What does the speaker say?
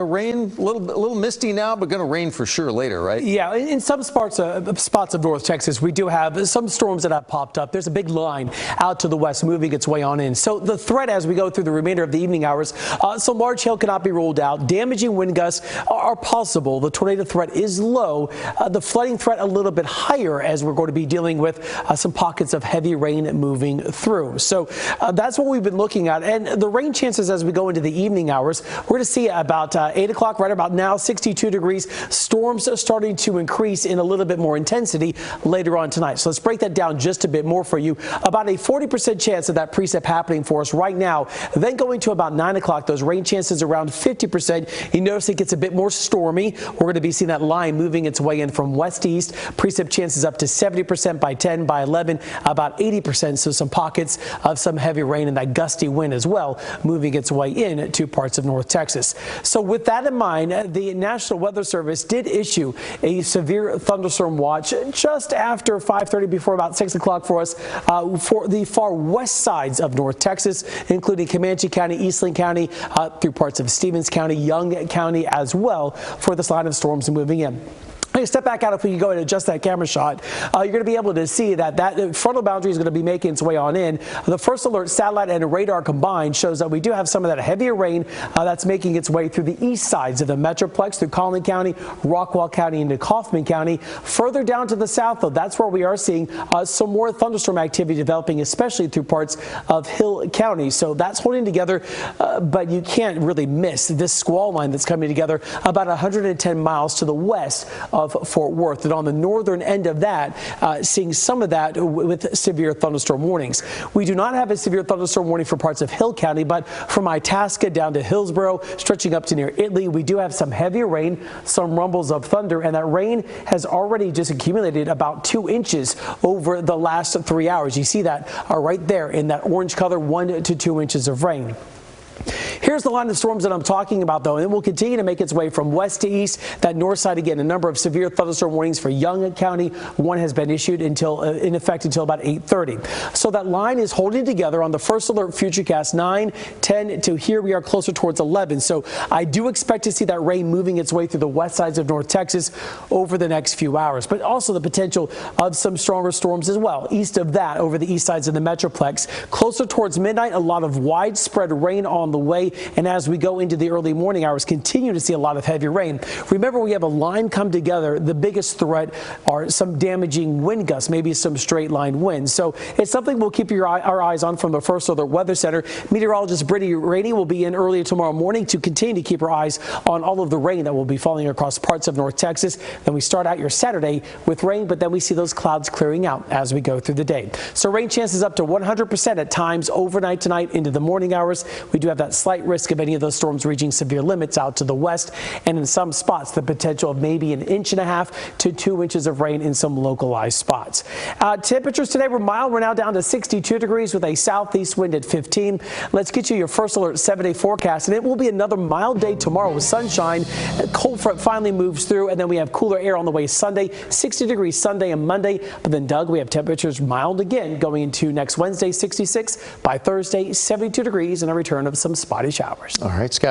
Rain, a little misty now, but going to rain for sure later, right? Yeah, in some spots of North Texas, we do have some storms that have popped up. There's a big line out to the west moving its way on in. So the threat as we go through the remainder of the evening hours, some large hail cannot be ruled out. Damaging wind gusts are possible. The tornado threat is low. The flooding threat a little bit higher as we're going to be dealing with some pockets of heavy rain moving through. So that's what we've been looking at. And the rain chances as we go into the evening hours, we're going to see about 8 o'clock right about now, 62 degrees. Storms are starting to increase in a little bit more intensity later on tonight. So let's break that down just a bit more for you. About a 40% chance of that precip happening for us right now. Then going to about 9 o'clock, those rain chances around 50%. You notice it gets a bit more stormy. We're going to be seeing that line moving its way in from west to east. Precip chances up to 70% by 10, by 11, about 80%. So some pockets of some heavy rain and that gusty wind as well moving its way in to parts of North Texas. So with that in mind, the National Weather Service did issue a severe thunderstorm watch just after 5:30, before about 6 o'clock for us, for the far west sides of North Texas, including Comanche County, Eastland County, through parts of Stevens County, Young County as well, for this line of storms moving in. Step back out if we can go and adjust that camera shot. You're going to be able to see that frontal boundary is going to be making its way on in. The first alert satellite and radar combined shows that we do have some of that heavier rain that's making its way through the east sides of the Metroplex, through Collin County, Rockwall County, into Kaufman County. Further down to the south, though, that's where we are seeing some more thunderstorm activity developing, especially through parts of Hill County. So that's holding together, but you can't really miss this squall line that's coming together about 110 miles to the west of Fort Worth, and on the northern end of that, seeing some of that with severe thunderstorm warnings. We do not have a severe thunderstorm warning for parts of Hill County, but from Itasca down to Hillsborough, stretching up to near Italy, we do have some heavier rain, some rumbles of thunder, and that rain has already just accumulated about 2 inches over the last 3 hours. You see that right there in that orange color, 1 to 2 inches of rain. Here's the line of storms that I'm talking about, though, and it will continue to make its way from west to east. That north side, again, a number of severe thunderstorm warnings for Young County. One has been issued until in effect until about 8:30. So that line is holding together on the first alert futurecast 9, 10 to here we are closer towards 11. So I do expect to see that rain moving its way through the west sides of North Texas over the next few hours, but also the potential of some stronger storms as well. East of that, over the east sides of the Metroplex, closer towards midnight, a lot of widespread rain on the way. And as we go into the early morning hours, continue to see a lot of heavy rain. Remember, we have a line come together. The biggest threat are some damaging wind gusts, maybe some straight line winds. So it's something we'll keep our eyes on from the First Alert Weather Center. Meteorologist Brittany Rainey will be in early tomorrow morning to continue to keep our eyes on all of the rain that will be falling across parts of North Texas. Then we start out your Saturday with rain, but then we see those clouds clearing out as we go through the day. So rain chances up to 100% at times overnight tonight into the morning hours. We do have that slight risk of any of those storms reaching severe limits out to the west, and in some spots the potential of maybe 1.5 to 2 inches of rain in some localized spots. Temperatures today were mild. We're now down to 62 degrees with a southeast wind at 15. Let's get you your First Alert 7-day forecast, and it will be another mild day tomorrow with sunshine. Cold front finally moves through, and then we have cooler air on the way Sunday, 60 degrees Sunday and Monday. But then, Doug, we have temperatures mild again going into next Wednesday, 66. By Thursday, 72 degrees and a return of some spotty showers. All right, Scott.